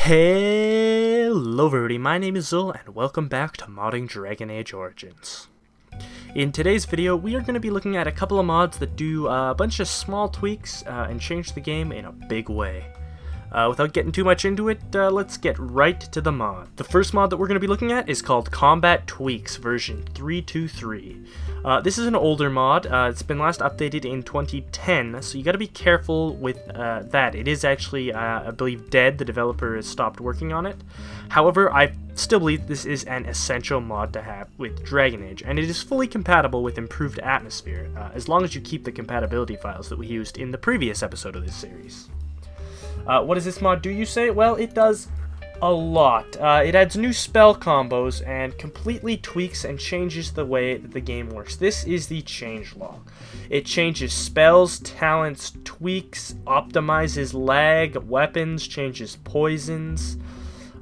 Hello everybody, my name is Zul and welcome back to Modding Dragon Age Origins. In today's video, we are going to be looking at a couple of mods that do a bunch of small tweaks and change the game in a big way. Without getting too much into it, let's get right to the mod. The first mod that we're going to be looking at is called Combat Tweaks version 323. This is an older mod. It's been last updated in 2010, so you got to be careful with that. It is actually, I believe, dead. The developer has stopped working on it. However, I still believe this is an essential mod to have with Dragon Age, and it is fully compatible with improved atmosphere, as long as you keep the compatibility files that we used in the previous episode of this series. What does this mod do, you say? Well, it does a lot. It adds new spell combos and completely tweaks and changes the way that the game works. This is the changelog. It changes spells, talents, tweaks, optimizes lag, weapons, changes poisons.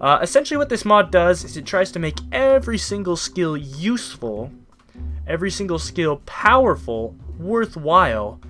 Essentially what this mod does is it tries to make every single skill useful, every single skill powerful, worthwhile,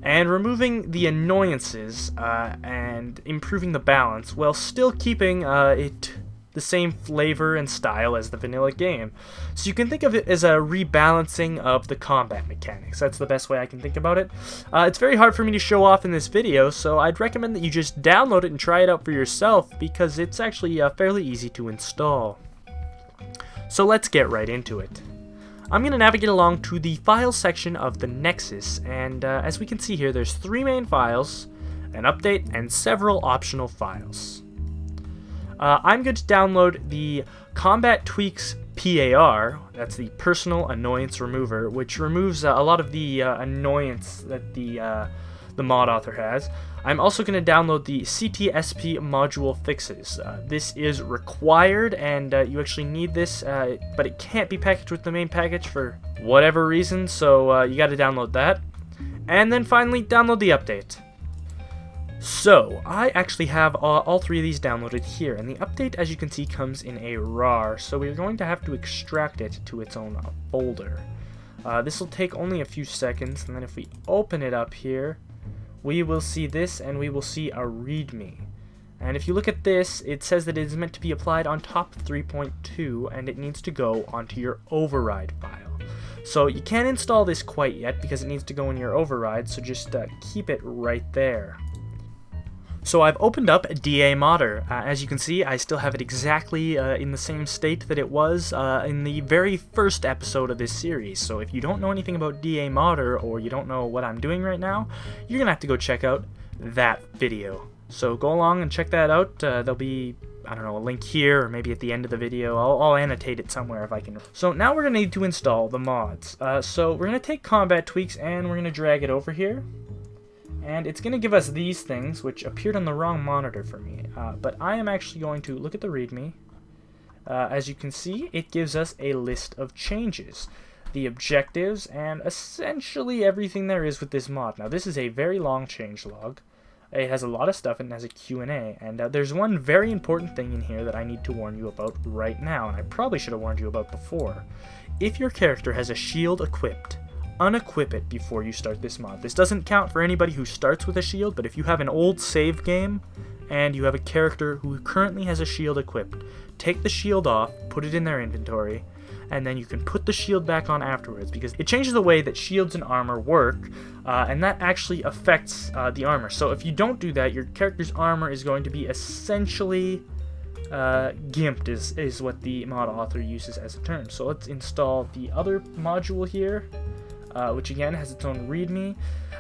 and removing the annoyances and improving the balance while still keeping it the same flavor and style as the vanilla game. So you can think of it as a rebalancing of the combat mechanics. That's the best way I can think about it. It's very hard for me to show off in this video, so I'd recommend that you just download it and try it out for yourself because it's actually fairly easy to install. So let's get right into it. I'm going to navigate along to the files section of the Nexus, and as we can see here, there's 3 main files, an update, and several optional files. I'm going to download the Combat Tweaks PAR, that's the Personal Annoyance Remover, which removes a lot of the annoyance that the mod author has. I'm also going to download the CTSP module fixes. This is required, and you actually need this, but it can't be packaged with the main package for whatever reason, so you got to download that. And then finally, download the update. So, I actually have all 3 of these downloaded here, and the update, as you can see, comes in a RAR, so we're going to have to extract it to its own folder. This will take only a few seconds, and then if we open it up here, we will see this, and we will see a README. And if you look at this, it says that it is meant to be applied on top of 3.2, and it needs to go onto your override file. So you can't install this quite yet because it needs to go in your override, so just keep it right there. So I've opened up DA Modder. As you can see, I still have it exactly in the same state that it was in the very first episode of this series. So if you don't know anything about DA Modder, or you don't know what I'm doing right now, you're going to have to go check out that video. So go along and check that out. There'll be, I don't know, a link here, or maybe at the end of the video. I'll annotate it somewhere if I can. So now we're going to need to install the mods. So we're going to take Combat Tweaks, and we're going to drag it over here. And it's going to give us these things, which appeared on the wrong monitor for me. But I am actually going to look at the README. As you can see, it gives us a list of changes, the objectives, and essentially everything there is with this mod. Now, this is a very long changelog. It has a lot of stuff, and it has a Q&A. And there's one very important thing in here that I need to warn you about right now, and I probably should have warned you about before. If your character has a shield equipped, unequip it before you start this mod. This doesn't count for anybody who starts with a shield, but if you have an old save game and you have a character who currently has a shield equipped, take the shield off, put it in their inventory, and then you can put the shield back on afterwards, because it changes the way that shields and armor work, and that actually affects the armor. So if you don't do that, your character's armor is going to be essentially gimped, is what the mod author uses as a term. So let's install the other module here, which again has its own README.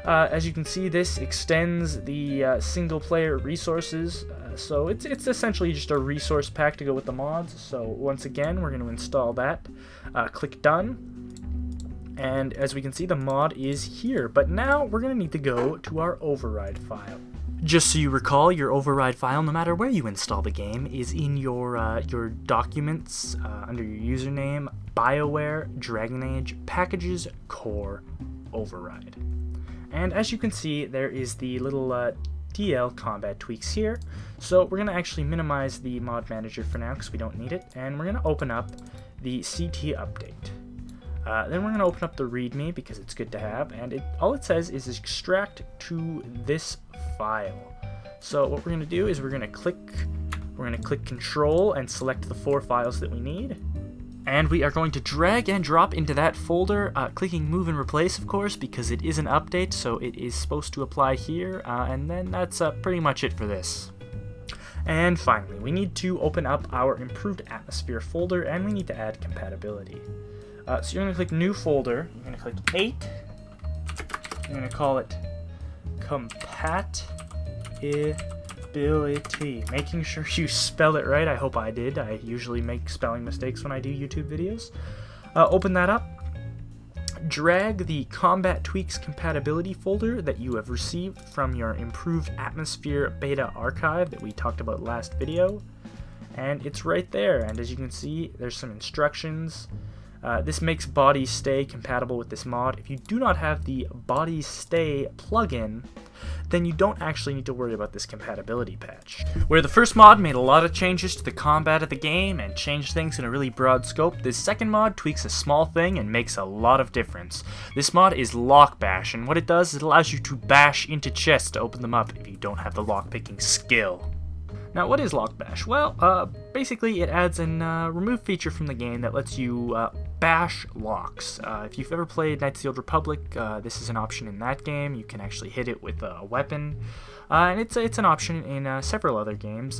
As you can see, this extends the single-player resources, so it's essentially just a resource pack to go with the mods. So once again, we're going to install that. Click Done, and as we can see, the mod is here. But now we're going to need to go to our override file. Just so you recall, your override file, no matter where you install the game, is in your documents under your username, BioWare, Dragon Age, Packages, Core, Override. And as you can see, there is the little DL Combat Tweaks here. So we're going to actually minimize the mod manager for now because we don't need it, and we're going to open up the CT update. Then we're going to open up the README because it's good to have, and all it says is extract to this file. So what we're going to do is we're going to click We're going to click Control and select the 4 files that we need. And we are going to drag and drop into that folder, clicking Move and Replace, of course, because it is an update, so it is supposed to apply here, and then that's pretty much it for this. And finally, we need to open up our Improved Atmosphere folder, and we need to add Compatibility. So you're going to click New Folder, you're going to click 8, you're going to call it Compatibility. Making sure you spell it right. I hope I did. I usually make spelling mistakes when I do YouTube videos. Open that up. Drag the Combat Tweaks Compatibility folder that you have received from your Improved Atmosphere Beta archive that we talked about last video. And it's right there. And as you can see, there's some instructions. This makes Body Stay compatible with this mod. If you do not have the Body Stay plugin, then you don't actually need to worry about this compatibility patch. Where the first mod made a lot of changes to the combat of the game and changed things in a really broad scope, this second mod tweaks a small thing and makes a lot of difference. This mod is Lock Bash, and what it does is it allows you to bash into chests to open them up if you don't have the lockpicking skill. Now, what is Lock Bash? Well, basically it adds an remove feature from the game that lets you bash locks. If you've ever played Knights of the Old Republic, this is an option in that game. You can actually hit it with a weapon, and it's an option in several other games,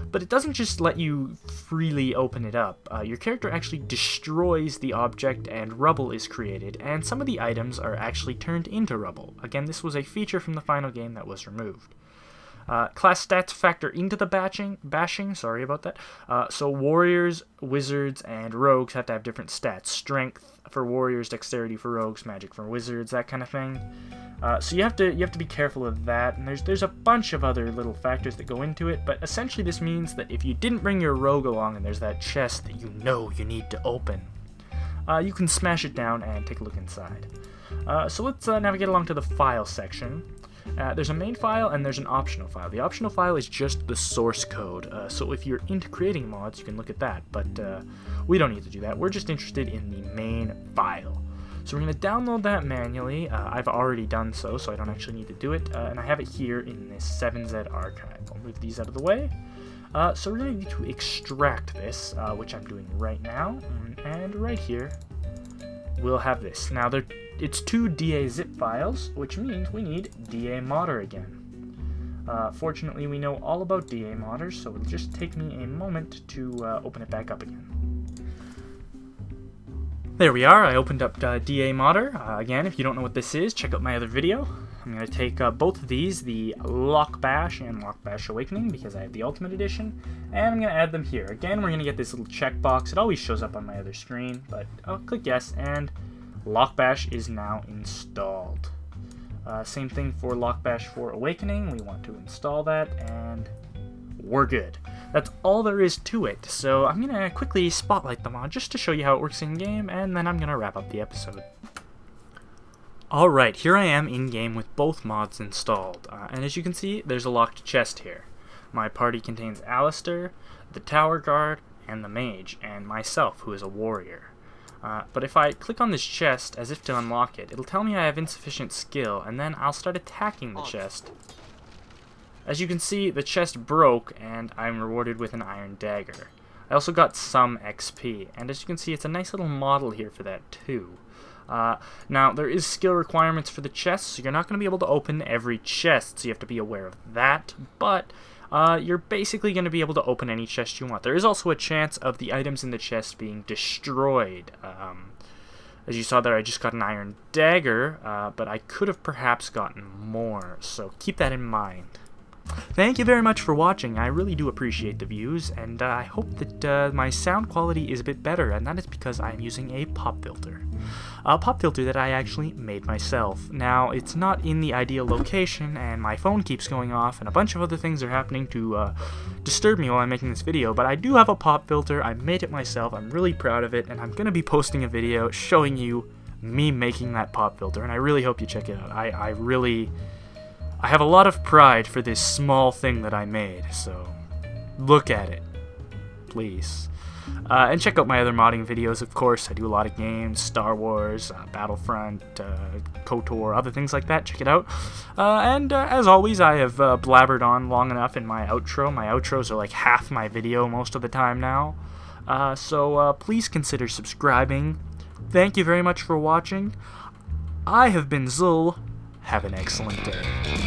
but it doesn't just let you freely open it up. Your character actually destroys the object and rubble is created, and some of the items are actually turned into rubble. Again, this was a feature from the final game that was removed. Class stats factor into the bashing, sorry about that. So warriors, wizards, and rogues have to have different stats. Strength for warriors, dexterity for rogues, magic for wizards, that kind of thing. So you have to be careful of that, and there's a bunch of other little factors that go into it, but essentially this means that if you didn't bring your rogue along and there's that chest that you know you need to open, you can smash it down and take a look inside. So let's navigate along to the file section. There's a main file and there's an optional file. The optional file is just the source code, so if you're into creating mods, you can look at that, but we don't need to do that. We're just interested in the main file. So we're going to download that manually. I've already done so I don't actually need to do it, and I have it here in this 7Z archive. I'll move these out of the way. So we're going to need to extract this, which I'm doing right now, and right here we'll have this. Now it's 2 DA zip files, which means we need DA modder again. Fortunately, we know all about DA modders, so it'll just take me a moment to open it back up again. There we are, I opened up DA modder. Again, if you don't know what this is, check out my other video. I'm going to take both of these, the Lock Bash and Lock Bash Awakening, because I have the Ultimate Edition, and I'm going to add them here. Again, we're going to get this little checkbox. It always shows up on my other screen, but I'll click yes, and Lock Bash is now installed. Same thing for Lock Bash for Awakening. We want to install that, and we're good. That's all there is to it, so I'm going to quickly spotlight the mod just to show you how it works in-game, and then I'm going to wrap up the episode. Alright, here I am in-game with both mods installed, and as you can see, there's a locked chest here. My party contains Alistair, the Tower Guard, and the Mage, and myself, who is a warrior. But if I click on this chest as if to unlock it, it'll tell me I have insufficient skill, and then I'll start attacking the chest. As you can see, the chest broke, and I'm rewarded with an iron dagger. I also got some XP, and as you can see, it's a nice little model here for that too. Now, there is skill requirements for the chest, so you're not going to be able to open every chest, so you have to be aware of that, but you're basically going to be able to open any chest you want. There is also a chance of the items in the chest being destroyed. As you saw there, I just got an iron dagger, but I could have perhaps gotten more, so keep that in mind. Thank you very much for watching. I really do appreciate the views, and I hope that my sound quality is a bit better, and that is because I'm using a pop filter. A pop filter that I actually made myself. Now, it's not in the ideal location, and my phone keeps going off, and a bunch of other things are happening to disturb me while I'm making this video, but I do have a pop filter. I made it myself. I'm really proud of it, and I'm going to be posting a video showing you me making that pop filter, and I really hope you check it out. I have a lot of pride for this small thing that I made, so look at it, please. And check out my other modding videos, of course. I do a lot of games, Star Wars, Battlefront, KOTOR, other things like that. Check it out. And as always, I have blabbered on long enough in my outro. My outros are like half my video most of the time now. So please consider subscribing. Thank you very much for watching. I have been Zul. Have an excellent day.